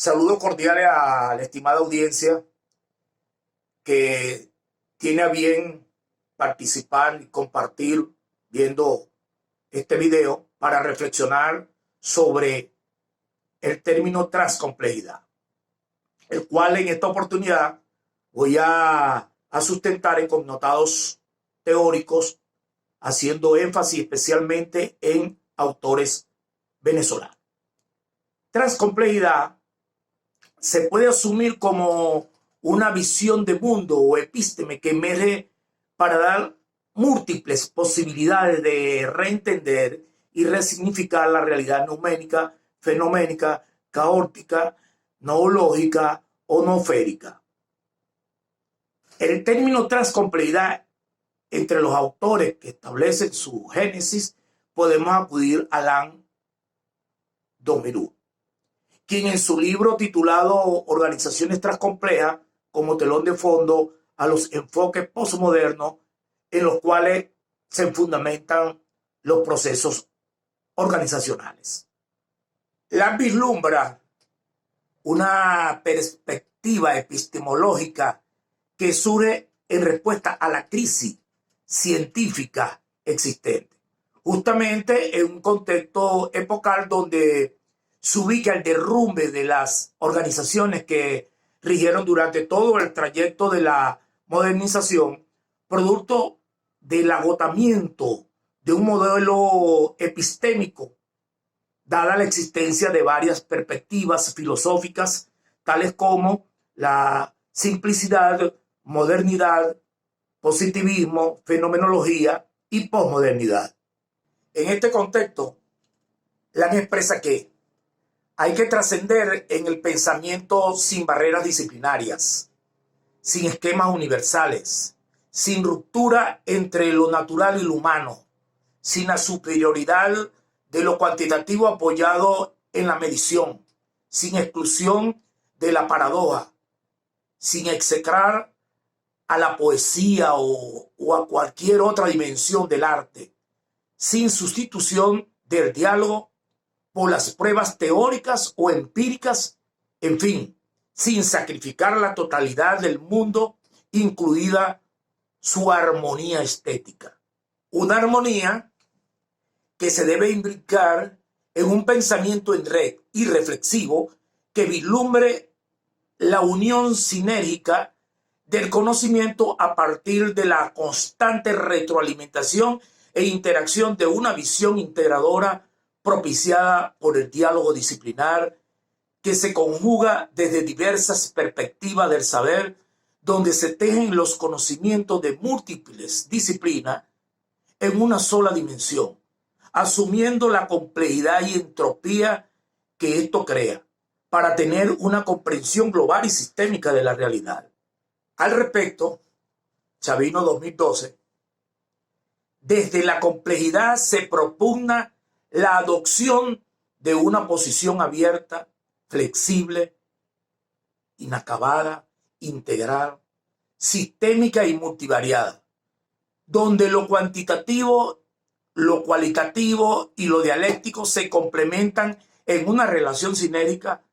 Saludos cordiales a la estimada audiencia que tiene a bien participar y compartir viendo este video para reflexionar sobre el término transcomplejidad, el cual en esta oportunidad voy a sustentar en connotados teóricos, haciendo énfasis especialmente en autores venezolanos. Transcomplejidad se puede asumir como una visión de mundo o epísteme que emerge para dar múltiples posibilidades de reentender y resignificar la realidad numérica, fenoménica, caótica, noológica o noosférica. El término transcomplejidad, entre los autores que establecen su génesis, podemos acudir a Alain Domerou, quien en su libro titulado Organizaciones Transcomplejas, como telón de fondo a los enfoques postmodernos en los cuales se fundamentan los procesos organizacionales. La vislumbra una perspectiva epistemológica que surge en respuesta a la crisis científica existente, justamente en un contexto epocal donde se ubica el derrumbe de las organizaciones que rigieron durante todo el trayecto de la modernización, producto del agotamiento de un modelo epistémico, dada la existencia de varias perspectivas filosóficas, tales como la simplicidad, modernidad, positivismo, fenomenología y posmodernidad. En este contexto, Lacan expresa que hay que trascender en el pensamiento sin barreras disciplinarias, sin esquemas universales, sin ruptura entre lo natural y lo humano, sin la superioridad de lo cuantitativo apoyado en la medición, sin exclusión de la paradoja, sin execrar a la poesía o a cualquier otra dimensión del arte, sin sustitución del diálogo por las pruebas teóricas o empíricas, en fin, sin sacrificar la totalidad del mundo, incluida su armonía estética. Una armonía que se debe imbricar en un pensamiento en red y reflexivo que vislumbre la unión sinérgica del conocimiento a partir de la constante retroalimentación e interacción de una visión integradora propiciada por el diálogo disciplinar que se conjuga desde diversas perspectivas del saber, donde se tejen los conocimientos de múltiples disciplinas en una sola dimensión, asumiendo la complejidad y entropía que esto crea, para tener una comprensión global y sistémica de la realidad. Al respecto, Chavino 2012, desde la complejidad se propugna la adopción de una posición abierta, flexible, inacabada, integral, sistémica y multivariada, donde lo cuantitativo, lo cualitativo y lo dialéctico se complementan en una relación sinérgica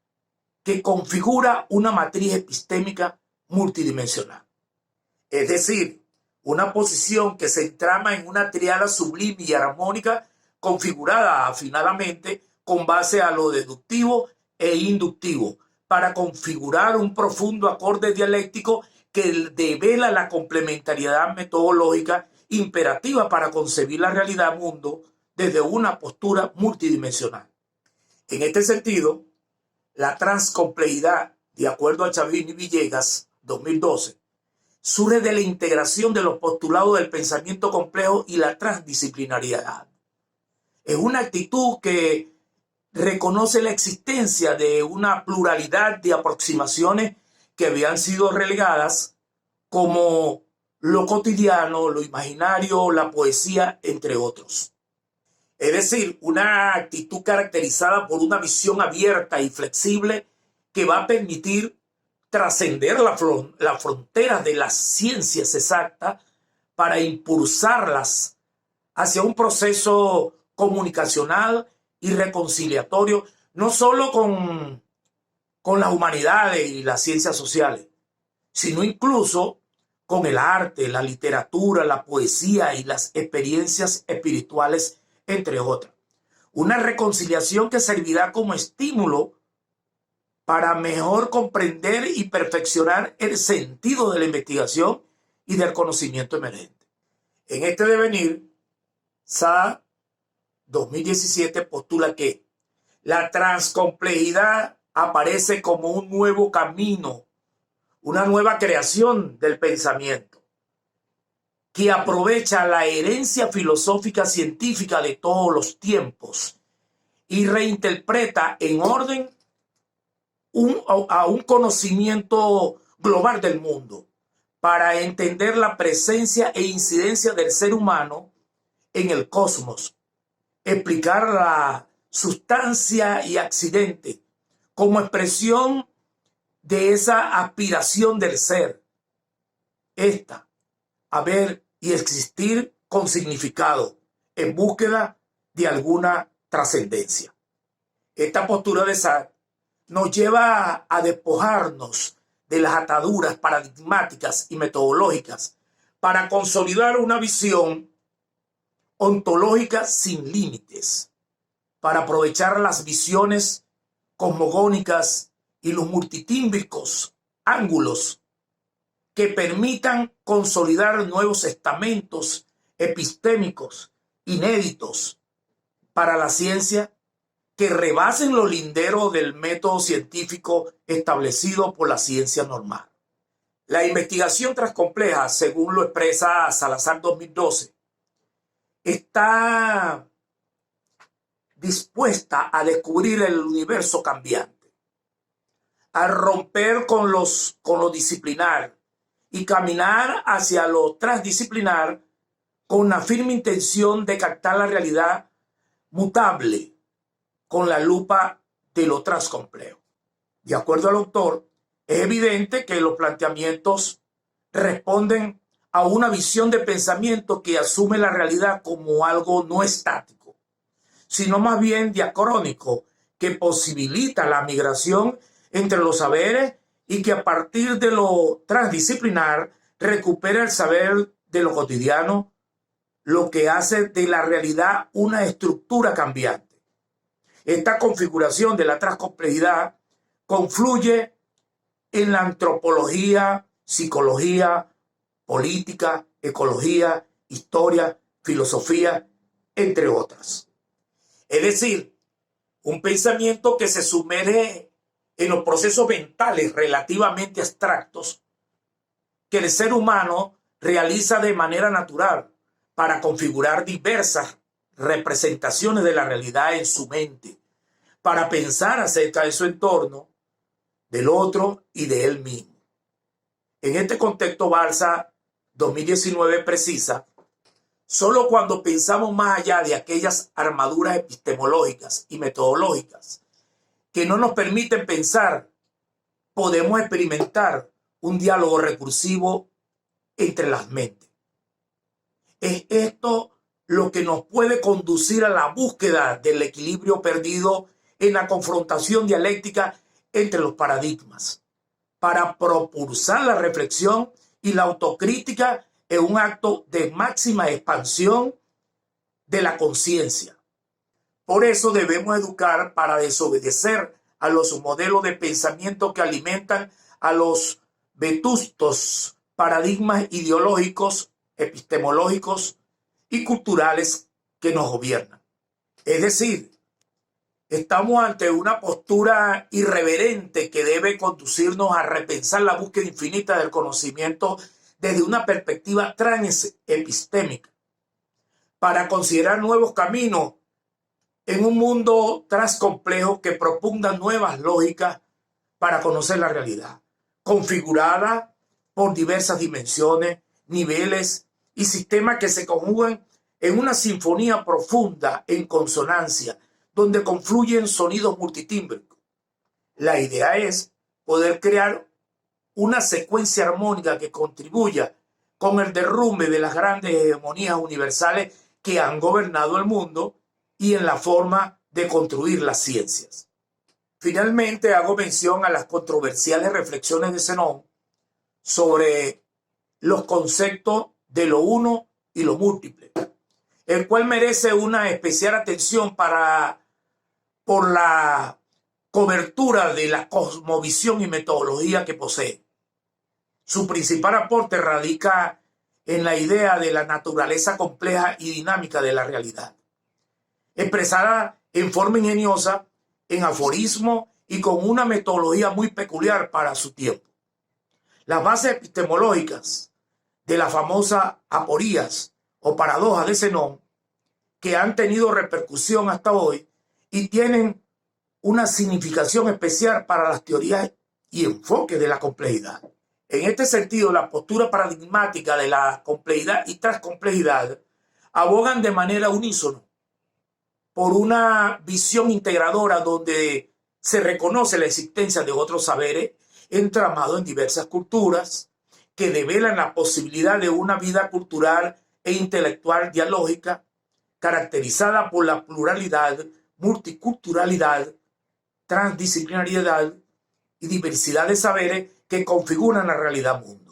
que configura una matriz epistémica multidimensional. Es decir, una posición que se entrama en una triada sublime y armónica configurada afinadamente con base a lo deductivo e inductivo, para configurar un profundo acorde dialéctico que devela la complementariedad metodológica imperativa para concebir la realidad mundo desde una postura multidimensional. En este sentido, la transcomplejidad, de acuerdo a Chavino y Villegas, 2012, surge de la integración de los postulados del pensamiento complejo y la transdisciplinariedad. Es una actitud que reconoce la existencia de una pluralidad de aproximaciones que habían sido relegadas como lo cotidiano, lo imaginario, la poesía, entre otros. Es decir, una actitud caracterizada por una visión abierta y flexible que va a permitir trascender la frontera de las ciencias exactas para impulsarlas hacia un proceso comunicacional y reconciliatorio, no solo con con las humanidades y las ciencias sociales, sino incluso con el arte, la literatura, la poesía y las experiencias espirituales, entre otras. Una reconciliación que servirá como estímulo para mejor comprender y perfeccionar el sentido de la investigación y del conocimiento emergente. En este devenir, SA 2017 postula que la transcomplejidad aparece como un nuevo camino, una nueva creación del pensamiento, que aprovecha la herencia filosófica científica de todos los tiempos y reinterpreta en orden a un conocimiento global del mundo para entender la presencia e incidencia del ser humano en el cosmos, explicar la sustancia y accidente como expresión de esa aspiración del ser, haber y existir con significado, en búsqueda de alguna trascendencia. Esta postura de Sartre nos lleva a despojarnos de las ataduras paradigmáticas y metodológicas para consolidar una visión ontológica sin límites, para aprovechar las visiones cosmogónicas y los multitímbicos ángulos que permitan consolidar nuevos estamentos epistémicos inéditos para la ciencia que rebasen los linderos del método científico establecido por la ciencia normal. La investigación transcompleja, según lo expresa Salazar 2012, está dispuesta a descubrir el universo cambiante, a romper con lo disciplinar y caminar hacia lo transdisciplinar con una firme intención de captar la realidad mutable con la lupa de lo transcomplejo. De acuerdo al autor, es evidente que los planteamientos responden a una visión de pensamiento que asume la realidad como algo no estático, sino más bien diacrónico, que posibilita la migración entre los saberes y que a partir de lo transdisciplinar recupera el saber de lo cotidiano, lo que hace de la realidad una estructura cambiante. Esta configuración de la transcomplejidad confluye en la antropología, psicología, política, ecología, historia, filosofía, entre otras. Es decir, un pensamiento que se sumerge en los procesos mentales relativamente abstractos que el ser humano realiza de manera natural para configurar diversas representaciones de la realidad en su mente, para pensar acerca de su entorno, del otro y de él mismo. En este contexto, Balsa 2019 precisa: solo cuando pensamos más allá de aquellas armaduras epistemológicas y metodológicas que no nos permiten pensar, podemos experimentar un diálogo recursivo entre las mentes. Es esto lo que nos puede conducir a la búsqueda del equilibrio perdido en la confrontación dialéctica entre los paradigmas, para propulsar la reflexión y la autocrítica en un acto de máxima expansión de la conciencia. Por eso debemos educar para desobedecer a los modelos de pensamiento que alimentan a los vetustos paradigmas ideológicos, epistemológicos y culturales que nos gobiernan. Es decir, estamos ante una postura irreverente que debe conducirnos a repensar la búsqueda infinita del conocimiento desde una perspectiva transepistémica, para considerar nuevos caminos en un mundo transcomplejo que proponga nuevas lógicas para conocer la realidad, configurada por diversas dimensiones, niveles y sistemas que se conjugan en una sinfonía profunda en consonancia, donde confluyen sonidos multitímbricos. La idea es poder crear una secuencia armónica que contribuya con el derrumbe de las grandes hegemonías universales que han gobernado el mundo y en la forma de construir las ciencias. Finalmente, hago mención a las controversiales reflexiones de Zenón sobre los conceptos de lo uno y lo múltiple, el cual merece una especial atención por la cobertura de la cosmovisión y metodología que posee. Su principal aporte radica en la idea de la naturaleza compleja y dinámica de la realidad, expresada en forma ingeniosa, en aforismo y con una metodología muy peculiar para su tiempo. Las bases epistemológicas de las famosas aporías o paradojas de Zenón, que han tenido repercusión hasta hoy y tienen una significación especial para las teorías y enfoques de la complejidad. En este sentido, la postura paradigmática de la complejidad y transcomplejidad abogan de manera unísona por una visión integradora donde se reconoce la existencia de otros saberes entramados en diversas culturas que develan la posibilidad de una vida cultural e intelectual dialógica caracterizada por la pluralidad, multiculturalidad, transdisciplinariedad y diversidad de saberes que configuran la realidad mundo.